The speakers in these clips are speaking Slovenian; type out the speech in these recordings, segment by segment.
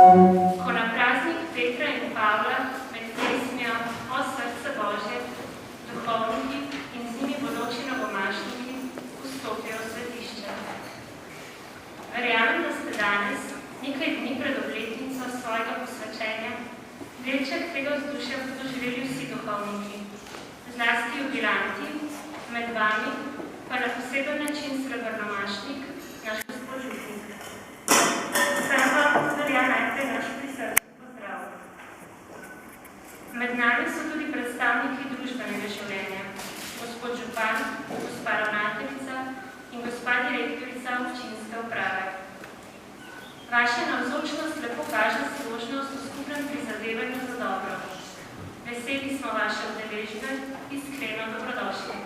Ko na praznik Petra in Pavla med pesmijo O srce Božje, duhovniki in z njimi bodoči novomašniki vstopijo v svetišče. Verjamem, da ste danes, nekaj dni pred obletnico svojega posvečenja, delček tega vzdušja doživeli vsi duhovniki, zlasti jubilanti, med vami pa na poseben način srebrnomašnik, naš gospod Župnik. Sam vam velja najprej naš prisrčni pozdrav. Med nami so tudi predstavniki družbenega življenja, gospod župan, gospa ravnateljica in gospa direktorica občinske uprave. Vaša navzočnost lepo kaže složnost v skupnem prizadevanju za dobro. Veseli smo vaše udeležbe, iskreno dobrodošli.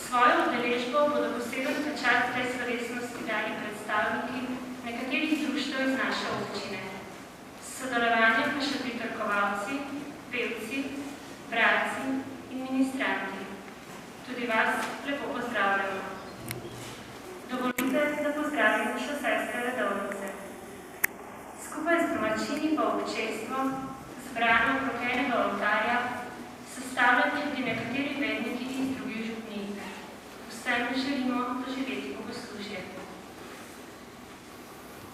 Svojo udeležbo bodo poseben pečat tej slovesnosti dali predstavniki nekaterih društev iz naše občine. S sodelovanjem pa še pritrkovalci, pevci, bralci in ministranti. Tudi vas lepo pozdravljamo. Dovolite, da pozdravimo še sestre redovnice. Skupaj z domačini pa občestvo, zbrano okrog enega oltarja, sestavljeni tudi nekateri vedniki iz drugih župnij. Vsem želimo doživeti bogoslužje.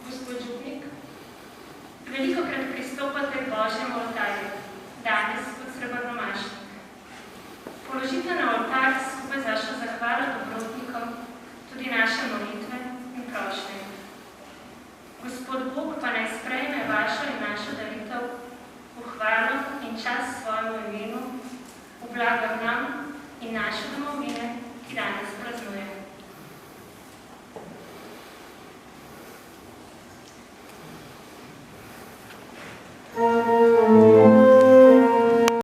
Gospod župnik, velikokrat pristopate k Božjemu oltarju, danes kot srebrnomašnik. Položite na oltar skupaj z vašo zahvalo dobrotnikom tudi naše molitve in prošnje. Gospod Bog pa naj sprejme vašo in našo daritev v hvalo in čas svojemu imenu, v blago nam in naše domovine, ki danes